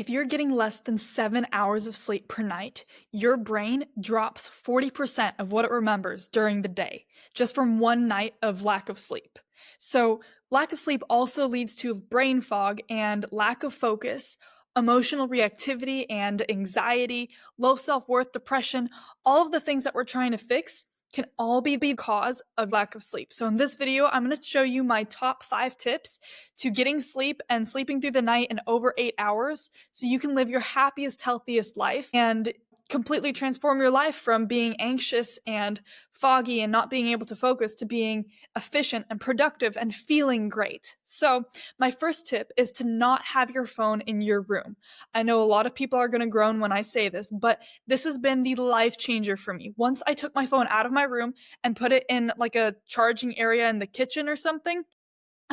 If you're getting less than 7 hours of sleep per night, your brain drops 40% of what it remembers during the day, just from one night of lack of sleep. So, lack of sleep also leads to brain fog and lack of focus, emotional reactivity and anxiety, low self worth, depression, all of the things that we're trying to fix can all be the cause of lack of sleep. So, in this video, I'm going to show you my top 5 tips to getting sleep and sleeping through the night in over 8 hours so you can live your happiest, healthiest life and completely transform your life from being anxious and foggy and not being able to focus to being efficient and productive and feeling great. So, my first tip is to not have your phone in your room. I know a lot of people are going to groan when I say this, but this has been the life changer for me. Once I took my phone out of my room and put it in like a charging area in the kitchen or something,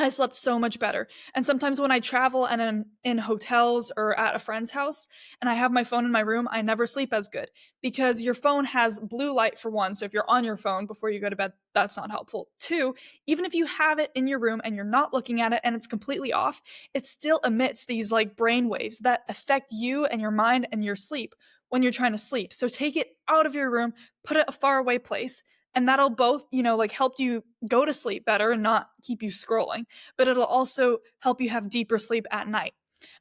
I slept so much better. And sometimes when I travel and I'm in hotels or at a friend's house and I have my phone in my room, I never sleep as good because your phone has blue light for one. So if you're on your phone before you go to bed, that's not helpful. Two, even if you have it in your room and you're not looking at it and it's completely off, it still emits these like brain waves that affect you and your mind and your sleep when you're trying to sleep. So take it out of your room, put it a far away place, and that'll both, like help you go to sleep better and not keep you scrolling, but it'll also help you have deeper sleep at night.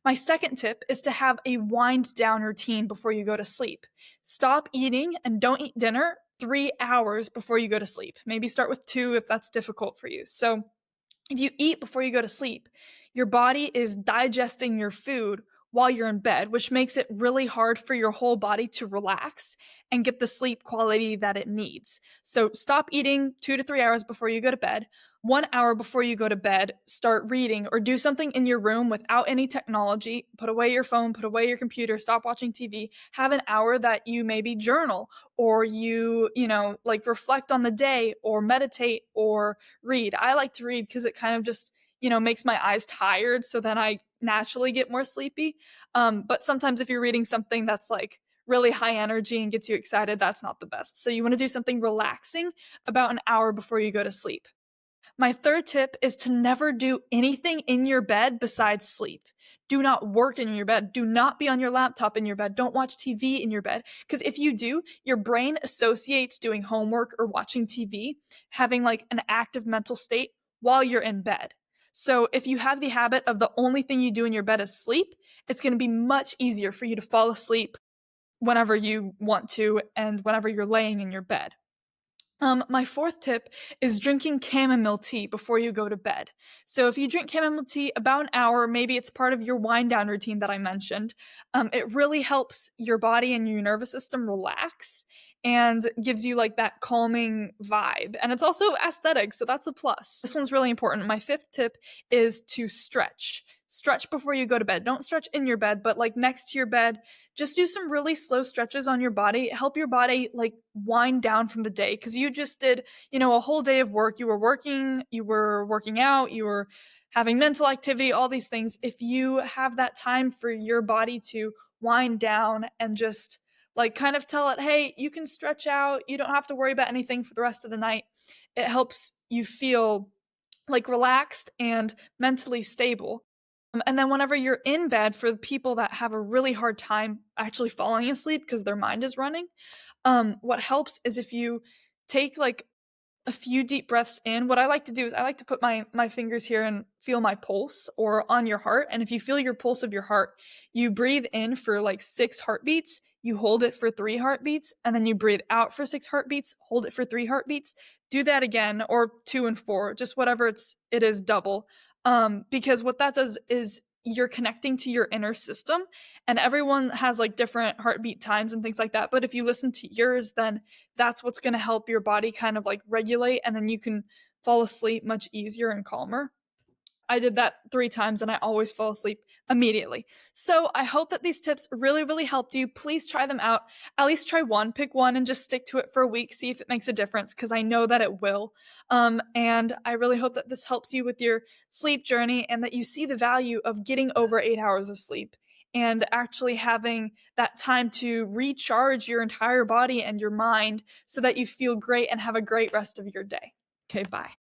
My second tip is to have a wind down routine before you go to sleep. Stop eating and don't eat dinner 3 hours before you go to sleep. Maybe start with 2 if that's difficult for you. So if you eat before you go to sleep, your body is digesting your food while you're in bed, which makes it really hard for your whole body to relax and get the sleep quality that it needs. So stop eating 2 to 3 hours before you go to bed. 1 hour before you go to bed, start reading or do something in your room without any technology. Put away your phone, put away your computer, stop watching TV. Have an hour that you maybe journal or like reflect on the day or meditate or read. I like to read because it kind of just, makes my eyes tired. So then I naturally get more sleepy. But sometimes if you're reading something that's like really high energy and gets you excited, that's not the best. So you want to do something relaxing about an hour before you go to sleep. My third tip is to never do anything in your bed besides sleep. Do not work in your bed. Do not be on your laptop in your bed. Don't watch TV in your bed. Because if you do, your brain associates doing homework or watching TV, having like an active mental state while you're in bed. So if you have the habit of the only thing you do in your bed is sleep, it's going to be much easier for you to fall asleep whenever you want to and whenever you're laying in your bed. My fourth tip is drinking chamomile tea before you go to bed. So if you drink chamomile tea about an hour, maybe it's part of your wind down routine that I mentioned, it really helps your body and your nervous system relax and gives you like that calming vibe. And it's also aesthetic, so that's a plus. This one's really important. My fifth tip is to stretch. Stretch before you go to bed. Don't stretch in your bed, but like next to your bed, just do some really slow stretches on your body. Help your body like wind down from the day because you just did, a whole day of work. You were working out, you were having mental activity, all these things. If you have that time for your body to wind down and just like kind of tell it, hey, you can stretch out, you don't have to worry about anything for the rest of the night. It helps you feel like relaxed and mentally stable. And then whenever you're in bed, for the people that have a really hard time actually falling asleep because their mind is running, what helps is if you take like a few deep breaths in. What I like to do is I like to put my fingers here and feel my pulse or on your heart. And if you feel your pulse of your heart, you breathe in for like 6 heartbeats, you hold it for 3 heartbeats, and then you breathe out for 6 heartbeats, hold it for 3 heartbeats. Do that again, or 2 and 4, just whatever it is double. Because what that does is you're connecting to your inner system, and everyone has like different heartbeat times and things like that. But if you listen to yours, then that's what's going to help your body kind of like regulate, and then you can fall asleep much easier and calmer. I did that 3 times and I always fall asleep immediately. So I hope that these tips really, really helped you. Please try them out. At least try one, pick one and just stick to it for a week. See if it makes a difference because I know that it will. And I really hope that this helps you with your sleep journey and that you see the value of getting over 8 hours of sleep and actually having that time to recharge your entire body and your mind so that you feel great and have a great rest of your day. Okay, bye.